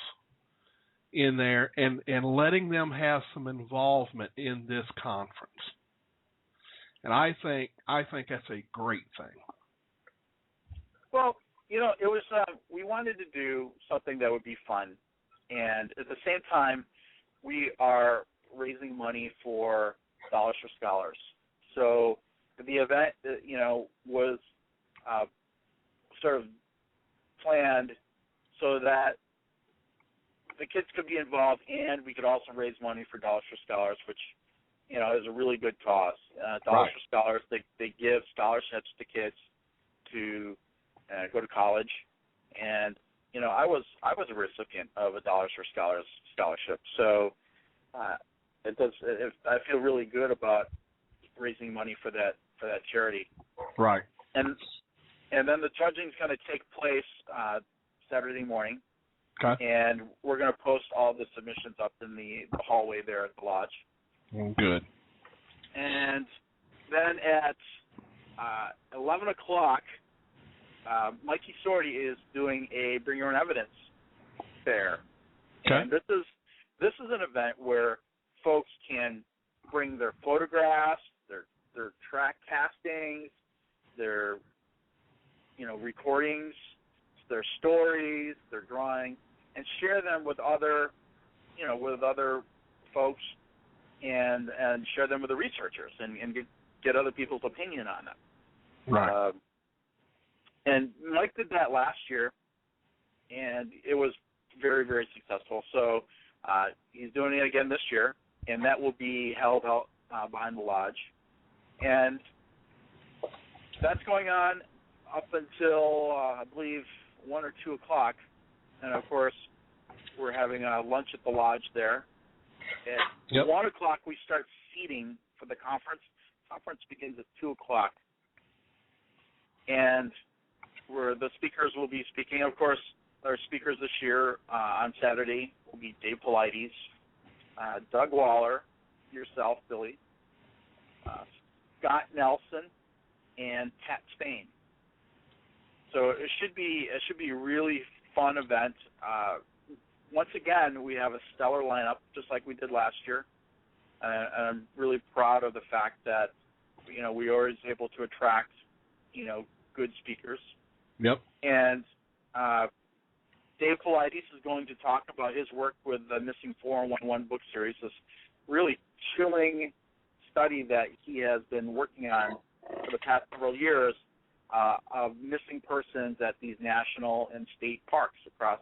in there and letting them have some involvement in this conference. And I think that's a great thing. Well, you know, it was we wanted to do something that would be fun, and at the same time, we are raising money for Dollars for Scholars. So the event, you know, was sort of planned so that the kids could be involved, and we could also raise money for Dollars for Scholars, which, you know, is a really good cause. Dollars for Scholars, they give scholarships to kids to go to college, and you know, I was a recipient of a Dollars for Scholars scholarship, so I feel really good about raising money for that charity. Right. And then the judging is going to take place Saturday morning. Okay. And we're going to post all the submissions up in the hallway there at the lodge. Good. And then at 11 o'clock, Mikey Sorty is doing a Bring Your Own Evidence fair. Okay. And this is an event where folks can bring their photographs, their track castings, their, you know, recordings, their stories, their drawings, and share them with other folks, and share them with the researchers, and get other people's opinion on them. Right. And Mike did that last year, and it was very, very successful. So he's doing it again this year, and that will be held out behind the lodge. And that's going on up until, I believe, 1 or 2 o'clock. And, of course, we're having lunch at the lodge there. At 1 o'clock, we start seating for the conference. Conference begins at 2 o'clock. And where the speakers will be speaking, of course, our speakers this year on Saturday will be Dave Paulides, Doug Waller, yourself, Billy, Scott Nelson, and Pat Spain. So it should be a really fun event. Once again, we have a stellar lineup, just like we did last year, and I'm really proud of the fact that, you know, we were able to attract, you know, good speakers. Yep. And Dave Paulides is going to talk about his work with the Missing 411 book series, this really chilling study that he has been working on for the past several years of missing persons at these national and state parks across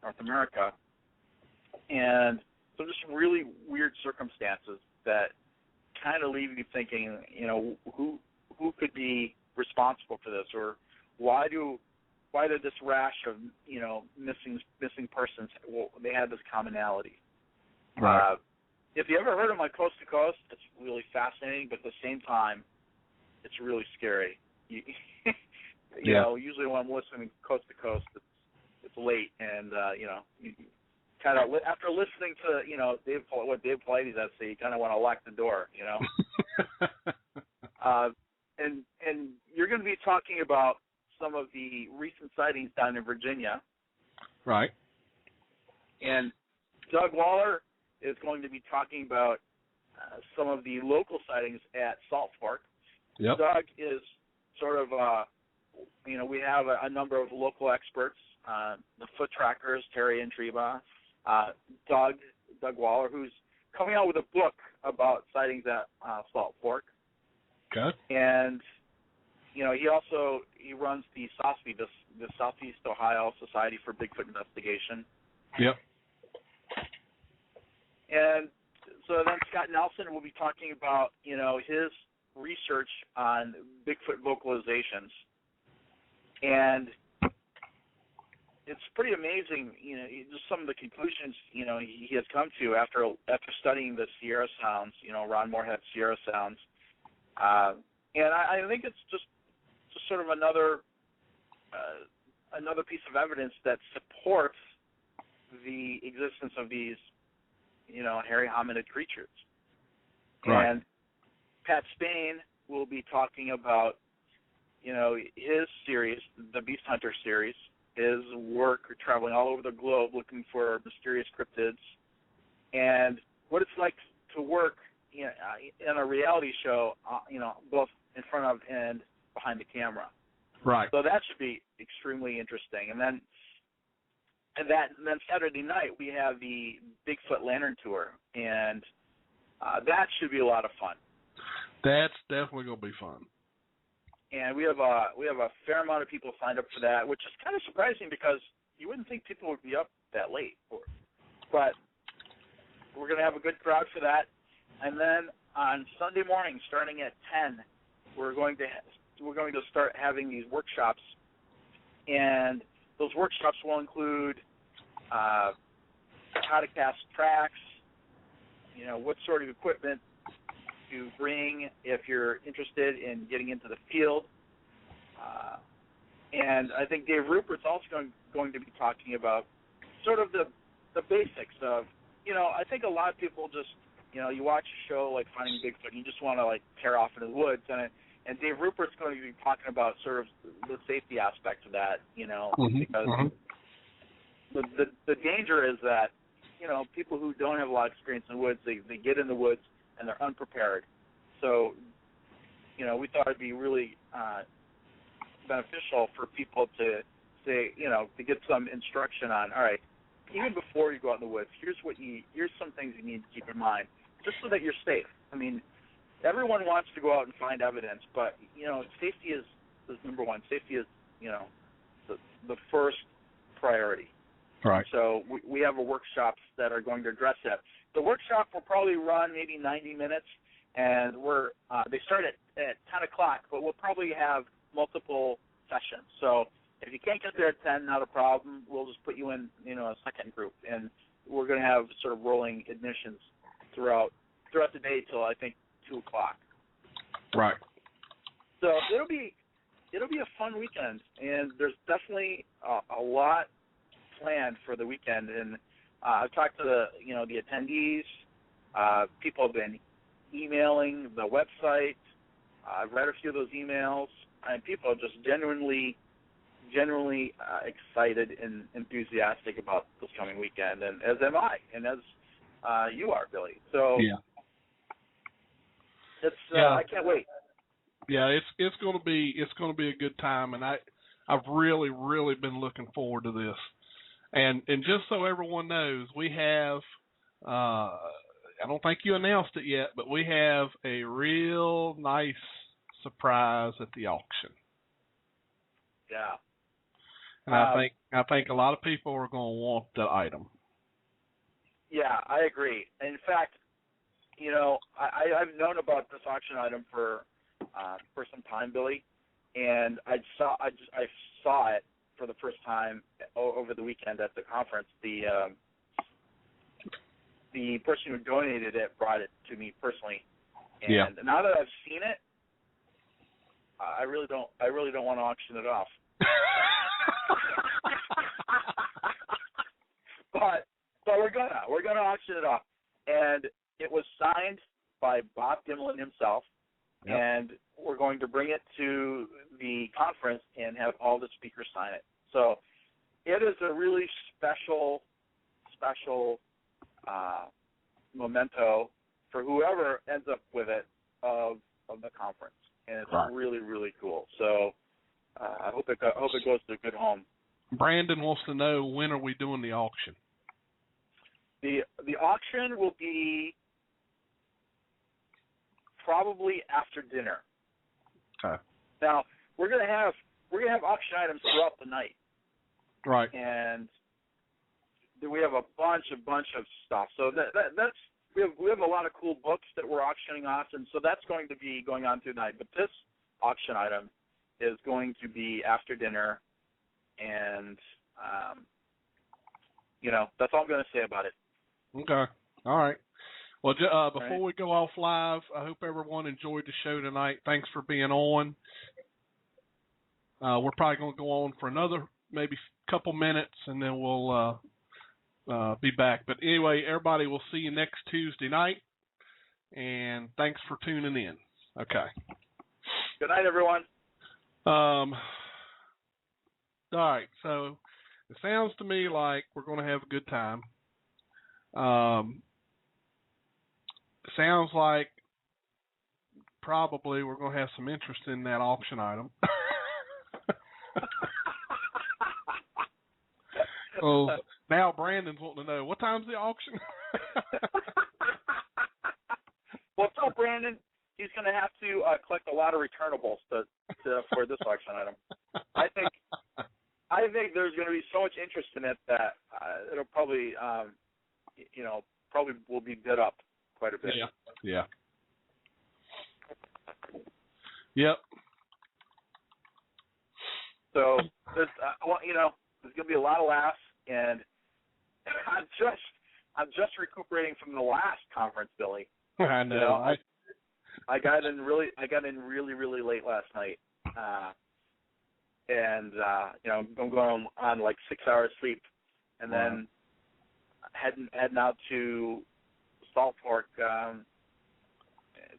North America. And so just really weird circumstances that kind of leave you thinking, you know, who could be responsible for this, or why did this rash of, you know, missing persons, well, they had this commonality. Right. If you ever heard of my Coast to Coast, it's really fascinating, but at the same time, it's really scary. You know, usually when I'm listening Coast to Coast, it's late, and you know, you kind of, after listening to, you know, what Dave Paulides has to say, you kind of want to lock the door, you know. And you're going to be talking about some of the recent sightings down in Virginia. Right. And Doug Waller is going to be talking about some of the local sightings at Salt Fork. Yep. Doug is sort of, you know, we have a number of local experts, the foot trackers, Terry and Treba, Doug Waller, who's coming out with a book about sightings at Salt Fork. Okay. And, you know, he runs the SOSFI, the Southeast Ohio Society for Bigfoot Investigation. Yep. And so then Scott Nelson will be talking about, you know, his research on Bigfoot vocalizations. And it's pretty amazing, you know, just some of the conclusions, you know, he has come to after studying the Sierra Sounds, you know, Ron Moorhead Sierra Sounds. And I think it's just sort of another another piece of evidence that supports the existence of these, hairy hominid creatures. Right. And Pat Spain will be talking about, his series, the Beast Hunter series, his work traveling all over the globe looking for mysterious cryptids, and what it's like to work in a reality show, both in front of and behind the camera. Right. So that should be extremely interesting. And then Saturday night we have the Bigfoot Lantern Tour, and that should be a lot of fun. That's definitely going to be fun. And we have a fair amount of people signed up for that, which is kind of surprising because you wouldn't think people would be up that late. But we're going to have a good crowd for that. And then on Sunday morning, starting at 10, we're going to start having these workshops, and those workshops will include how to cast tracks, what sort of equipment to bring if you're interested in getting into the field. And I think Dave Rupert's also going to be talking about sort of the basics of, I think a lot of people just, you watch a show like Finding Bigfoot and you just want to like tear off into the woods, and Dave Rupert's going to be talking about sort of the safety aspect of that, because the danger is that, people who don't have a lot of experience in the woods, they get in the woods and they're unprepared. So, we thought it'd be really beneficial for people to say, to get some instruction on, all right, even before you go out in the woods, here's some things you need to keep in mind, just so that you're safe. I mean, everyone wants to go out and find evidence, but, safety is number one. Safety is, the first priority. Right. So we have workshops that are going to address that. The workshop will probably run maybe 90 minutes, and they start at 10 o'clock, but we'll probably have multiple sessions. So if you can't get there at 10, not a problem. We'll just put you in, a second group, and we're going to have sort of rolling admissions throughout the day till I think 2 o'clock. Right. So it'll be a fun weekend, and there's definitely a lot planned for the weekend. And I've talked to the attendees. People have been emailing the website. I've read a few of those emails, and people are just genuinely excited and enthusiastic about this coming weekend, and as am I, and as you are, Billy. So yeah, it's I can't wait. Yeah, it's going to be a good time, and I've really been looking forward to this. And just so everyone knows, we have I don't think you announced it yet, but we have a real nice surprise at the auction. Yeah. And I think a lot of people are going to want the item. Yeah, I agree. In fact, I've known about this auction item for some time, Billy, and I saw it for the first time over the weekend at the conference. The person who donated it brought it to me personally, and now that I've seen it, I really don't want to auction it off. but we're gonna auction it off, and it was signed by Bob Dimlin himself, and we're going to bring it to the conference and have all the speakers sign it. So it is a really special memento for whoever ends up with it of the conference, and it's really cool. So I hope it goes to a good home. Brandon wants to know, when are we doing the auction? The auction will be probably after dinner. Okay. Now we're gonna have auction items throughout the night. Right. And we have a bunch of stuff. So that's we have a lot of cool books that we're auctioning off, and so that's going to be going on through the night. But this auction item is going to be after dinner, and that's all I'm going to say about it. Okay. All right. Well, before we go off live, I hope everyone enjoyed the show tonight. Thanks for being on. We're probably going to go on for another maybe a couple minutes, and then we'll be back. But anyway, everybody, we'll see you next Tuesday night, and thanks for tuning in. Okay. Good night, everyone. All right, so it sounds to me like we're going to have a good time. It sounds like probably we're going to have some interest in that auction item. So now Brandon's wanting to know, what time's the auction? Well, tell Brandon he's going to have to collect a lot of returnables for this auction item. I think there's going to be so much interest in it that it'll probably, probably will be bid up quite a bit. Yeah. Yep. So there's, there's going to be a lot of laughs, and I'm just recuperating from the last conference, Billy. I know. I got in really late last night, and I'm going on like 6 hours sleep, and then heading out to Salt Fork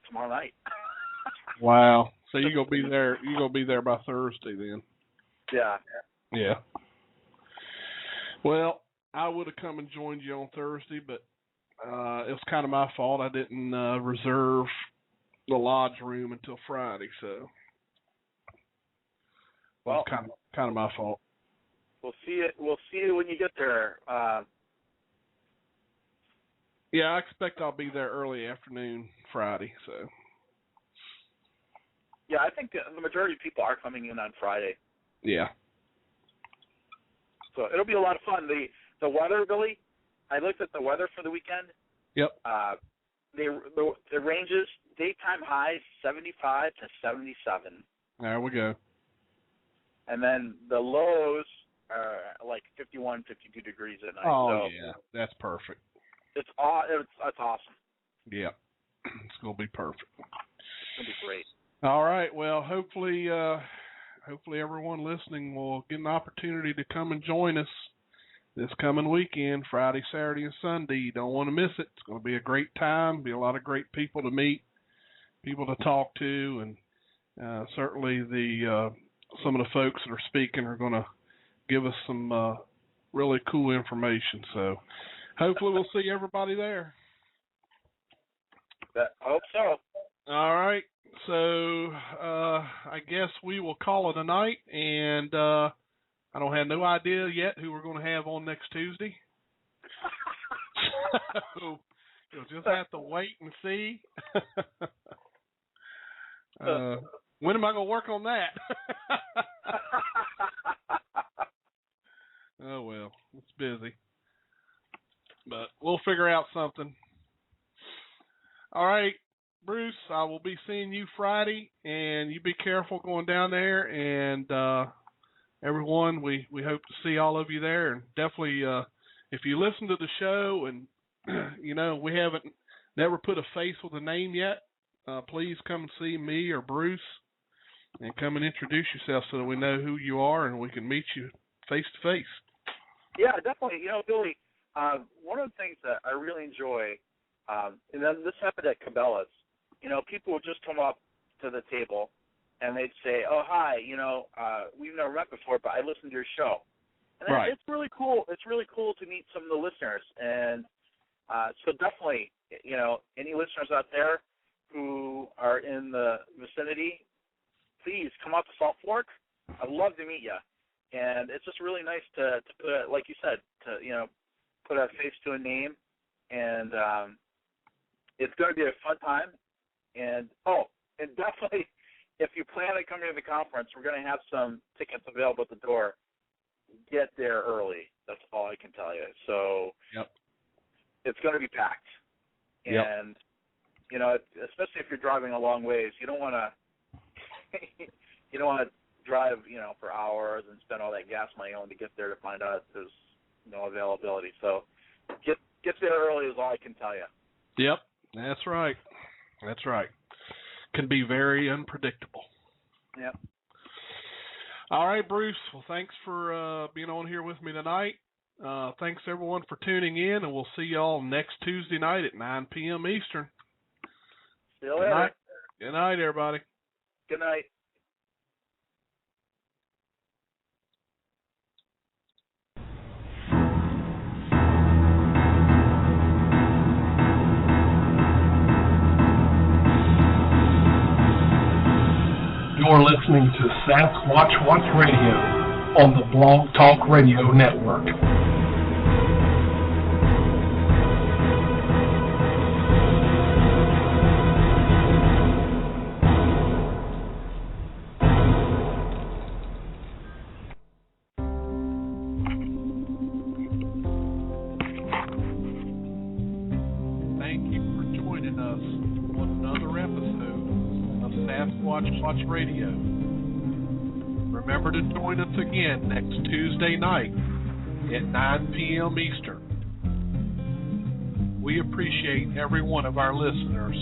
tomorrow night. Wow. So you're gonna be there. You're gonna be there by Thursday then. Yeah. Yeah. Well, I would have come and joined you on Thursday, but it was kind of my fault. I didn't reserve the lodge room until Friday, so well, it's kind of my fault. We'll see you when you get there. Yeah, I expect I'll be there early afternoon Friday. So. Yeah, I think the majority of people are coming in on Friday. Yeah. So it'll be a lot of fun. The weather, Billy, I looked at the weather for the weekend. Yep. The ranges, daytime highs 75 to 77. There we go. And then the lows are like 51, 52 degrees at night. Oh, yeah, that's perfect. It's awesome. Yeah, it's going to be perfect. It's going to be great. All right, well, hopefully everyone listening will get an opportunity to come and join us this coming weekend, Friday, Saturday, and Sunday. You don't want to miss it. It's going to be a great time, be a lot of great people to meet, people to talk to, and certainly some of the folks that are speaking are going to give us some really cool information. So hopefully we'll see everybody there. I hope so. All right. So I guess we will call it a night, and I don't have no idea yet who we're going to have on next Tuesday. So you'll just have to wait and see. When am I going to work on that? Oh, well, it's busy. But we'll figure out something. All right, Bruce, I will be seeing you Friday, and you be careful going down there. And everyone, we hope to see all of you there. And definitely, if you listen to the show and, we haven't never put a face with a name yet, please come and see me or Bruce and come and introduce yourself so that we know who you are and we can meet you face to face. Yeah, definitely. Billy, one of the things that I really enjoy, and then this happened at Cabela's, people would just come up to the table and they'd say, "Oh, hi, we've never met before, but I listened to your show." And right. It's really cool. It's really cool to meet some of the listeners. And so definitely, any listeners out there who are in the vicinity, please come out to Salt Fork. I'd love to meet you. And it's just really nice to put, like you said, to put a face to a name. And it's going to be a fun time. And definitely, if you plan on coming to the conference, we're going to have some tickets available at the door. Get there early. That's all I can tell you. So yep. It's going to be packed. Yep. And, especially if you're driving a long ways, you don't want to drive, for hours and spend all that gas money only to get there to find out there's no availability. So get there early is all I can tell you. Yep, that's right. That's right. Can be very unpredictable. Yep. All right, Bruce. Well, thanks for being on here with me tonight. Thanks, everyone, for tuning in, and we'll see y'all next Tuesday night at 9 p.m. Eastern. See you later. Good night, everybody. Good night. You're listening to Sasquatch Radio on the Blog Talk Radio Network. Thank you for joining us on another episode of Sasquatch Radio. Remember to join us again next Tuesday night at 9 p.m. Eastern. We appreciate every one of our listeners.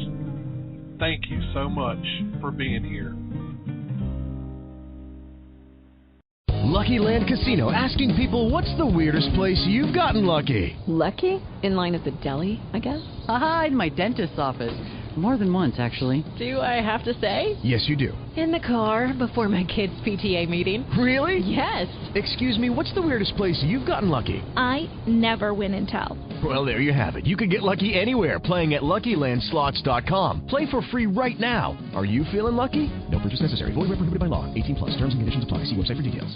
Thank you so much for being here. Lucky Land Casino, asking people, what's the weirdest place you've gotten lucky? Lucky? In line at the deli, I guess? Aha, in my dentist's office. More than once, actually. Do I have to say? Yes, you do. In the car before my kids' PTA meeting. Really? Yes. Excuse me, what's the weirdest place you've gotten lucky? I never win and tell. Well, there you have it. You can get lucky anywhere, playing at LuckyLandSlots.com. Play for free right now. Are you feeling lucky? No purchase necessary. Void where prohibited by law. 18+. Terms and conditions apply. See website for details.